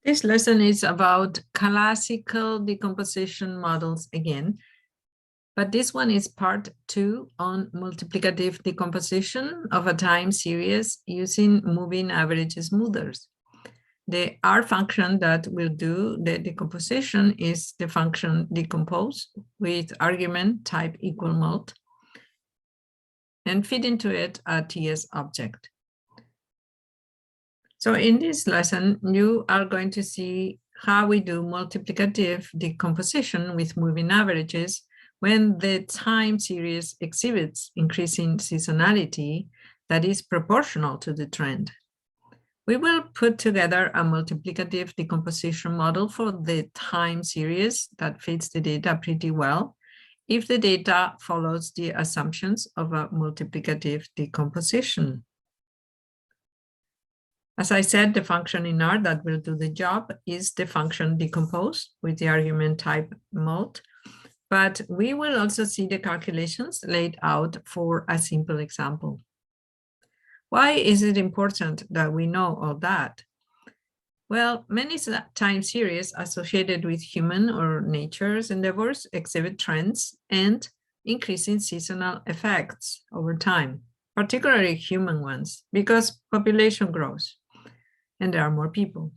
This lesson is about classical decomposition models again, but this one is part 2 on multiplicative decomposition of a time series using moving average smoothers. The R function that will do the decomposition is the function decompose with argument type equal mult and feed into it a TS object. So in this lesson, you are going to see how we do multiplicative decomposition with moving averages when the time series exhibits increasing seasonality that is proportional to the trend. We will put together a multiplicative decomposition model for the time series that fits the data pretty well if the data follows the assumptions of a multiplicative decomposition. As I said, the function in R that will do the job is the function decompose with the argument type mult, but we will also see the calculations laid out for a simple example. Why is it important that we know all that? Well, many time series associated with human or nature's endeavors exhibit trends and increasing seasonal effects over time, particularly human ones, because population grows and there are more people.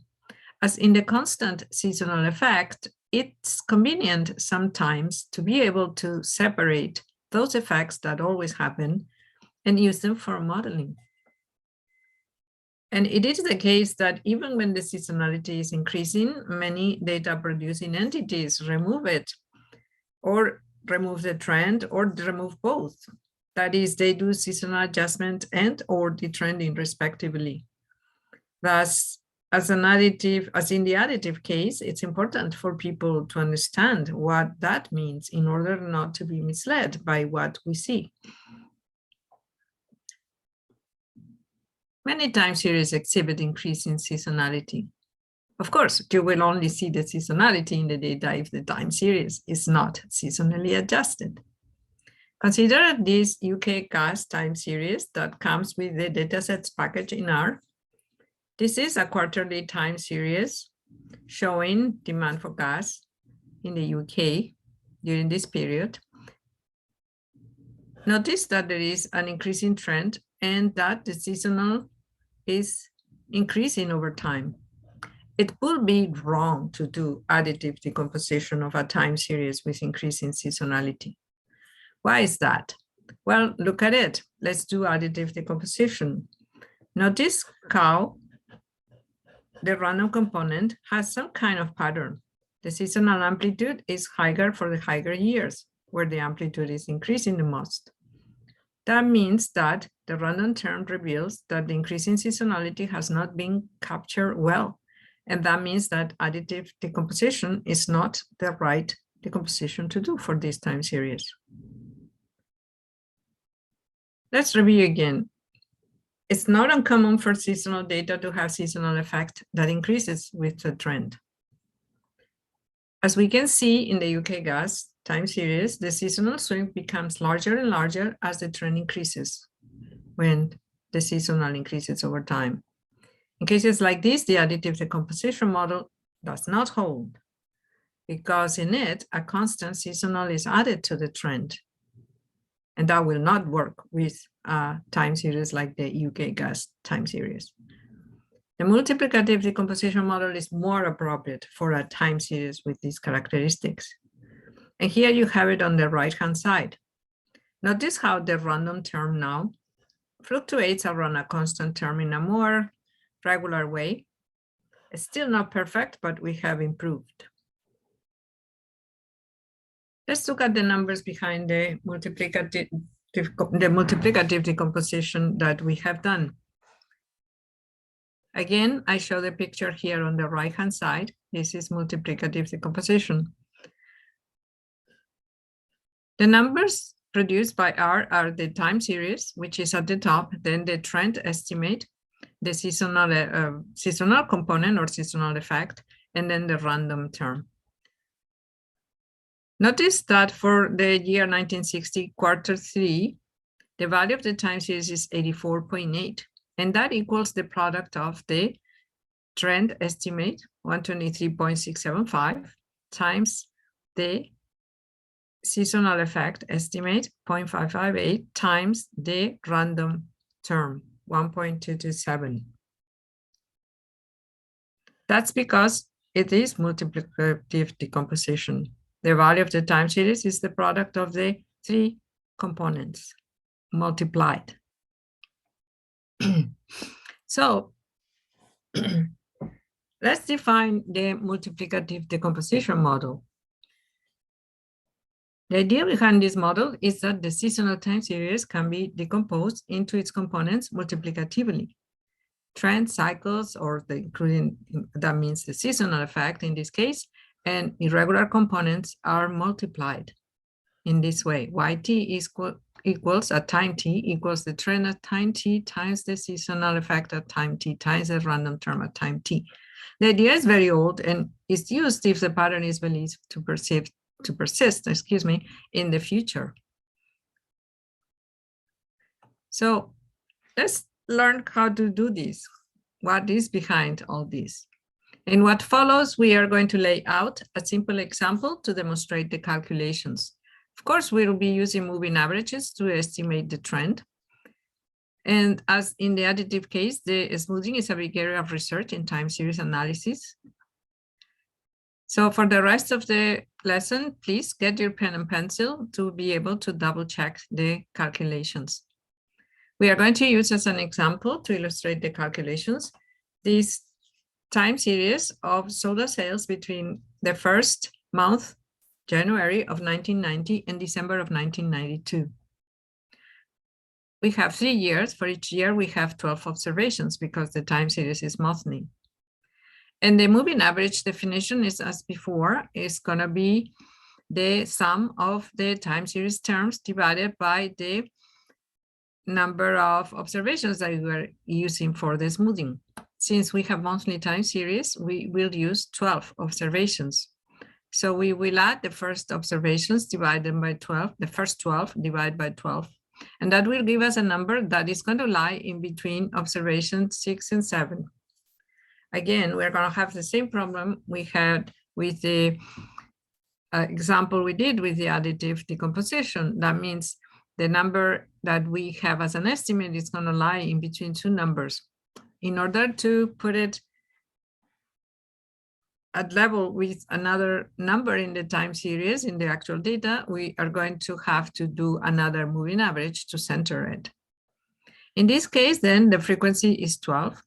As in the constant seasonal effect, it's convenient sometimes to be able to separate those effects that always happen and use them for modeling. And it is the case that even when the seasonality is increasing, many data producing entities remove it or remove the trend or remove both. That is, they do seasonal adjustment and or detrending respectively. Thus, as in the additive case, it's important for people to understand what that means in order not to be misled by what we see. Many time series exhibit increasing seasonality. Of course, you will only see the seasonality in the data if the time series is not seasonally adjusted. Consider this UK gas time series that comes with the datasets package in R. This is a quarterly time series showing demand for gas in the UK during this period. Notice that there is an increasing trend and that the seasonal is increasing over time. It would be wrong to do additive decomposition of a time series with increasing seasonality. Why is that? Well, look at it. Let's do additive decomposition. Notice how the random component has some kind of pattern. The seasonal amplitude is higher for the higher years, where the amplitude is increasing the most. That means that the random term reveals that the increasing seasonality has not been captured well. And that means that additive decomposition is not the right decomposition to do for this time series. Let's review again. It's not uncommon for seasonal data to have seasonal effect that increases with the trend. As we can see in the UK gas time series, the seasonal swing becomes larger and larger as the trend increases when the seasonal increases over time. In cases like this, the additive decomposition model does not hold because in it, a constant seasonal is added to the trend. And that will not work with a time series like the UK gas time series. The multiplicative decomposition model is more appropriate for a time series with these characteristics. And here you have it on the right-hand side. Notice how the random term now fluctuates around a constant term in a more regular way. It's still not perfect, but we have improved. Let's look at the numbers behind the multiplicative decomposition that we have done. Again, I show the picture here on the right-hand side. This is multiplicative decomposition. The numbers produced by R are the time series, which is at the top, then the trend estimate, the seasonal component or seasonal effect, and then the random term. Notice that for the year 1960, quarter 3, the value of the time series is 84.8, and that equals the product of the trend estimate, 123.675, times the seasonal effect estimate, 0.558, times the random term, 1.227. That's because it is multiplicative decomposition. The value of the time series is the product of the three components multiplied. So let's define the multiplicative decomposition model. The idea behind this model is that the seasonal time series can be decomposed into its components multiplicatively. Trend cycles, or including that means the seasonal effect in this case, and irregular components are multiplied in this way. Yt equals at time t equals the trend at time t times the seasonal effect at time t times the random term at time t. The idea is very old and is used if the pattern is believed to persist, in the future. So let's learn how to do this. What is behind all this? In what follows, we are going to lay out a simple example to demonstrate the calculations. Of course, we will be using moving averages to estimate the trend. And as in the additive case, the smoothing is a big area of research in time series analysis. So for the rest of the lesson, please get your pen and pencil to be able to double check the calculations. We are going to use as an example to illustrate the calculations this time series of soda sales between the first month, January of 1990, and December of 1992. We have 3 years. For each year, we have 12 observations because the time series is monthly. And the moving average definition is, as before, is going to be the sum of the time series terms divided by the number of observations that we are using for the smoothing. Since we have monthly time series, we will use 12 observations. So we will add the first observations divided by 12, the first 12 divided by 12. And that will give us a number that is going to lie in between observations 6 and 7. Again, we're going to have the same problem we had with the example we did with the additive decomposition. That means the number that we have as an estimate is going to lie in between two numbers. In order to put it at level with another number in the time series in the actual data, we are going to have to do another moving average to center it. In this case, then the frequency is 12.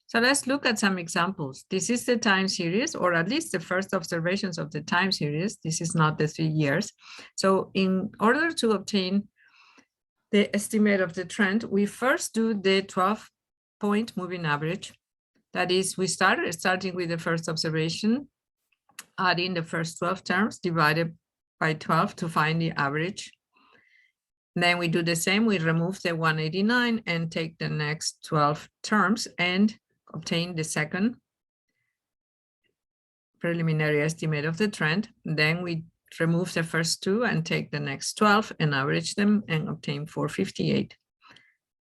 So let's look at some examples. This is the time series, or at least the first observations of the time series. This is not the 3 years. So in order to obtain the estimate of the trend, we first do the 12-point moving average. That is, we starting with the first observation, adding the first 12 terms divided by 12 to find the average. Then we do the same, we remove the 189 and take the next 12 terms and obtain the second preliminary estimate of the trend. Then we remove the first two and take the next 12 and average them and obtain 458.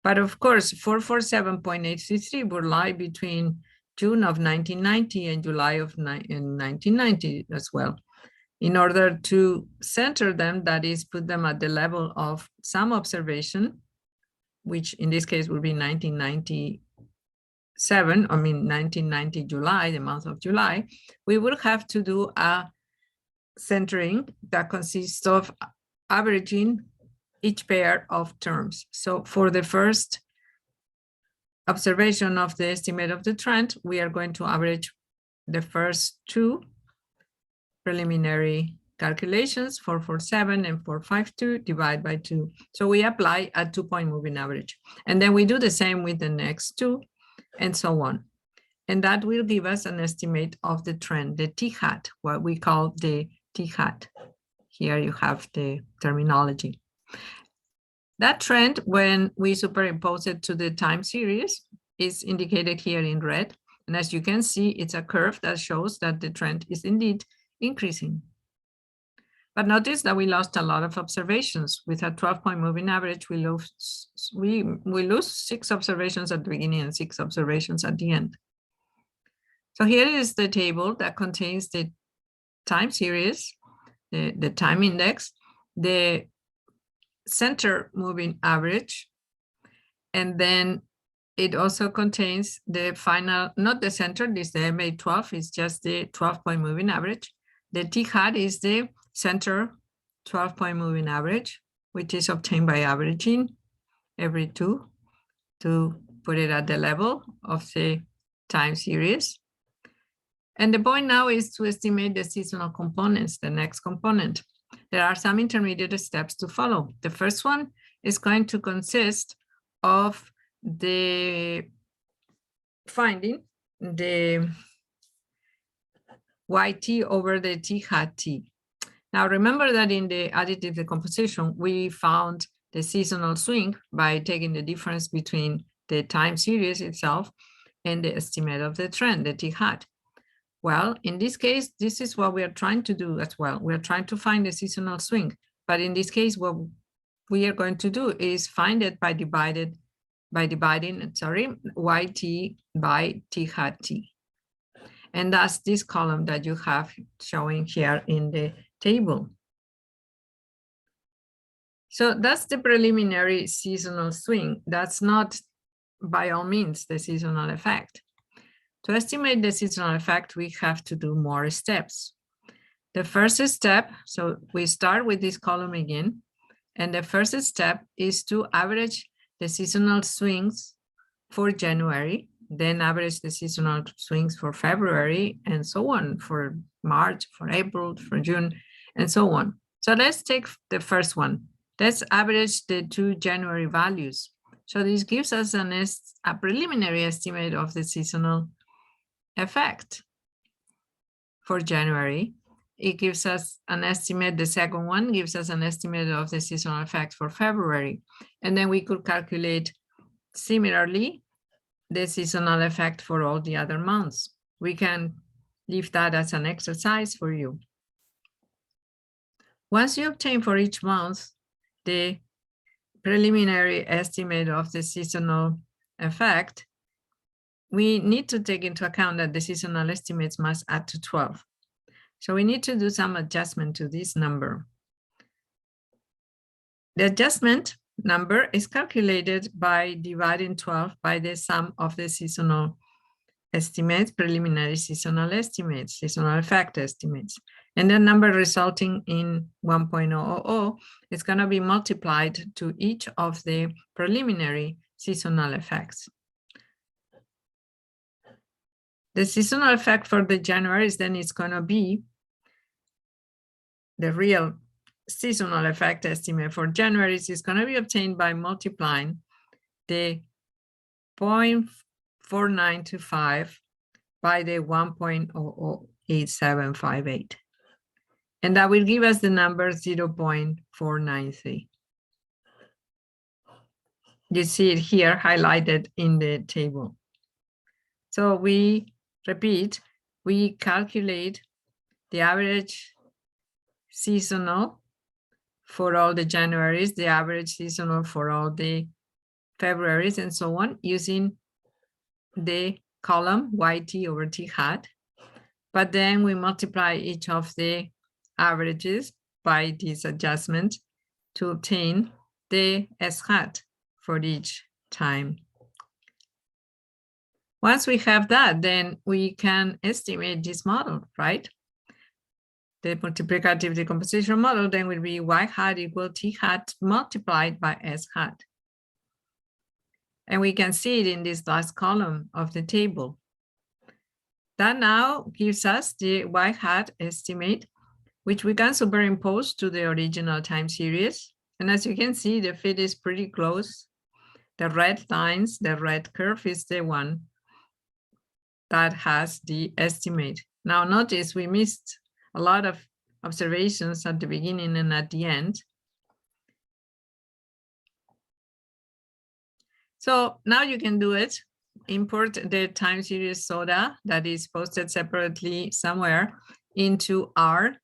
But of course, 447.833 will lie between June of 1990 and July of 1990 as well. In order to center them, that is, put them at the level of some observation, which in this case will be 1990 July, the month of July, we will have to do a centering that consists of averaging each pair of terms. So for the first observation of the estimate of the trend, we are going to average the first two preliminary calculations, 447 and 452, divide by 2. So we apply a 2-point moving average. And then we do the same with the next two, and so on. And that will give us an estimate of the trend, the t-hat, what we call the t-hat. Here you have the terminology. That trend, when we superimpose it to the time series, is indicated here in red. And as you can see, it's a curve that shows that the trend is indeed increasing. But notice that we lost a lot of observations. With a 12-point moving average, we lose 6 observations at the beginning and 6 observations at the end. So here is the table that contains the time series, the time index, the center moving average, and then it also contains the final, not the center, this is the MA12, is just the 12-point moving average. The t-hat is the center 12-point moving average, which is obtained by averaging every 2 to put it at the level of the time series. And the point now is to estimate the seasonal components, the next component. There are some intermediate steps to follow. The first one is going to consist of the finding the YT over the t-hat t. Now remember that in the additive decomposition, we found the seasonal swing by taking the difference between the time series itself and the estimate of the trend, the t-hat. Well, in this case, this is what we are trying to do as well. We are trying to find the seasonal swing, but in this case, what we are going to do is find it by dividing YT by t-hat t. And that's this column that you have showing here in the table. So that's the preliminary seasonal swing. That's not by all means the seasonal effect. To estimate the seasonal effect, we have to do more steps. The first step, so we start with this column again, and the first step is to average the seasonal swings for January, then average the seasonal swings for February, and so on, for March, for April, for June, and so on. So let's take the first one. Let's average the 2 January values. So this gives us a preliminary estimate of the seasonal effect for January. It gives us an estimate. The second one gives us an estimate of the seasonal effect for February. And then we could calculate similarly the seasonal effect for all the other months. We can leave that as an exercise for you. Once you obtain for each month the preliminary estimate of the seasonal effect, we need to take into account that the seasonal estimates must add to 12. So we need to do some adjustment to this number. The adjustment number is calculated by dividing 12 by the sum of the seasonal estimates, preliminary seasonal estimates, seasonal effect estimates. And the number resulting in 1.000 is going to be multiplied to each of the preliminary seasonal effects. The seasonal effect for the January then is going to be the real seasonal effect estimate for January is going to be obtained by multiplying the 0.4925 by the 1.008758. And that will give us the number 0.493. You see it here highlighted in the table. So we repeat, we calculate the average seasonal for all the Januaries, the average seasonal for all the Februaries, and so on, using the column YT over T hat. But then we multiply each of the averages by this adjustment to obtain the S hat for each time. Once we have that, then we can estimate this model, right? The multiplicative decomposition model then will be Y hat equal T hat multiplied by S hat. And we can see it in this last column of the table. That now gives us the Y hat estimate, which we can superimpose to the original time series. And as you can see, the fit is pretty close. The red lines, the red curve is the one that has the estimate. Now notice we missed a lot of observations at the beginning and at the end. So now you can do it. Import the time series soda that is posted separately somewhere into R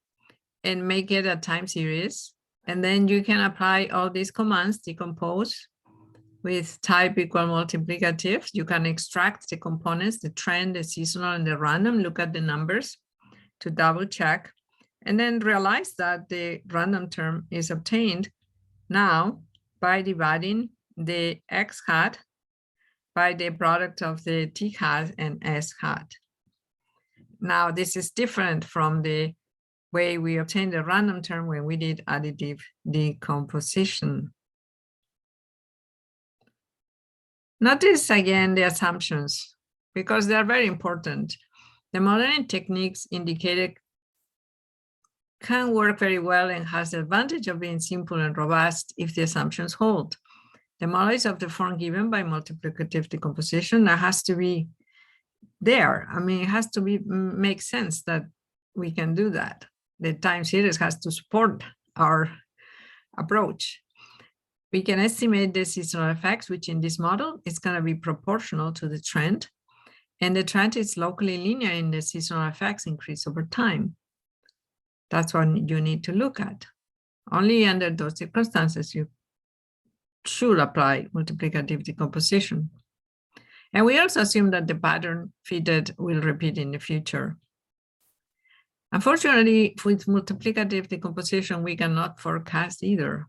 and make it a time series. And then you can apply all these commands, decompose with type equal multiplicative. You can extract the components, the trend, the seasonal, and the random, look at the numbers to double check, and then realize that the random term is obtained now by dividing the x hat by the product of the t hat and s hat. Now, this is different from the way we obtained the random term when we did additive decomposition. Notice again the assumptions, because they are very important. The modeling techniques indicated can work very well and has the advantage of being simple and robust if the assumptions hold. The model is of the form given by multiplicative decomposition. That has to be there. I mean, it has to be make sense that we can do that. The time series has to support our approach. We can estimate the seasonal effects, which in this model is going to be proportional to the trend. And the trend is locally linear in the seasonal effects increase over time. That's what you need to look at. Only under those circumstances you should apply multiplicative decomposition. And we also assume that the pattern fitted will repeat in the future. Unfortunately, with multiplicative decomposition, we cannot forecast either.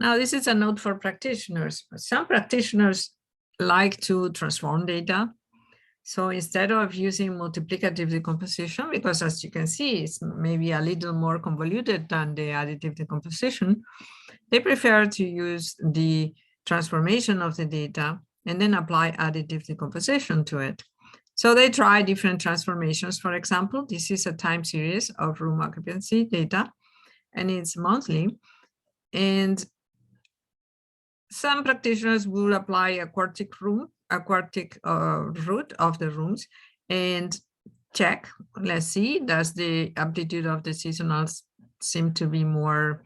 Now, this is a note for practitioners. Some practitioners like to transform data. So instead of using multiplicative decomposition, because as you can see, it's maybe a little more convoluted than the additive decomposition, they prefer to use the transformation of the data and then apply additive decomposition to it. So they try different transformations. For example, this is a time series of room occupancy data, and it's monthly. And some practitioners will apply a quartic route of the rooms and check. Let's see, does the amplitude of the seasonals seem to be more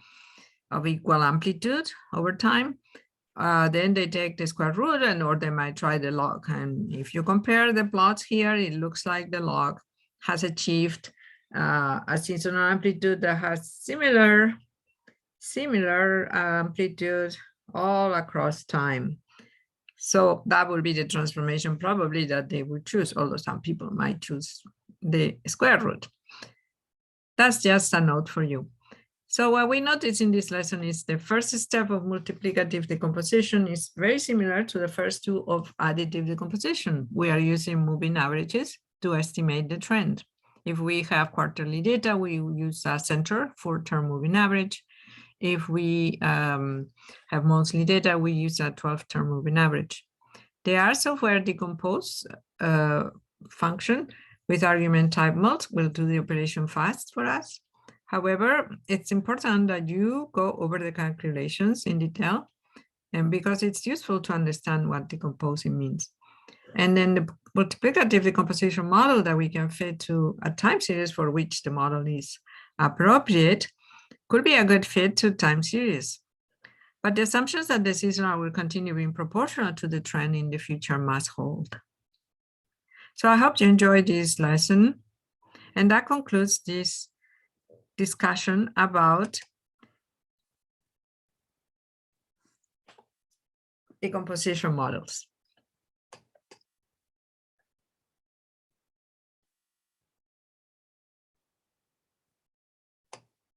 of equal amplitude over time? Then they take the square root, or they might try the log. And if you compare the plots here, it looks like the log has achieved a seasonal amplitude that has similar amplitude all across time. So that will be the transformation probably that they would choose, although some people might choose the square root. That's just a note for you. So what we notice in this lesson is the first step of multiplicative decomposition is very similar to the first two of additive decomposition. We are using moving averages to estimate the trend. If we have quarterly data, we use a center for term moving average. If we have monthly data, we use a 12-term moving average. The R software decompose function with argument type mult will do the operation fast for us. However, it's important that you go over the calculations in detail, and because it's useful to understand what decomposing means. And then the multiplicative decomposition model that we can fit to a time series for which the model is appropriate could be a good fit to time series. But the assumptions that the seasonal will continue being proportional to the trend in the future must hold. So I hope you enjoyed this lesson. And that concludes this discussion about decomposition models.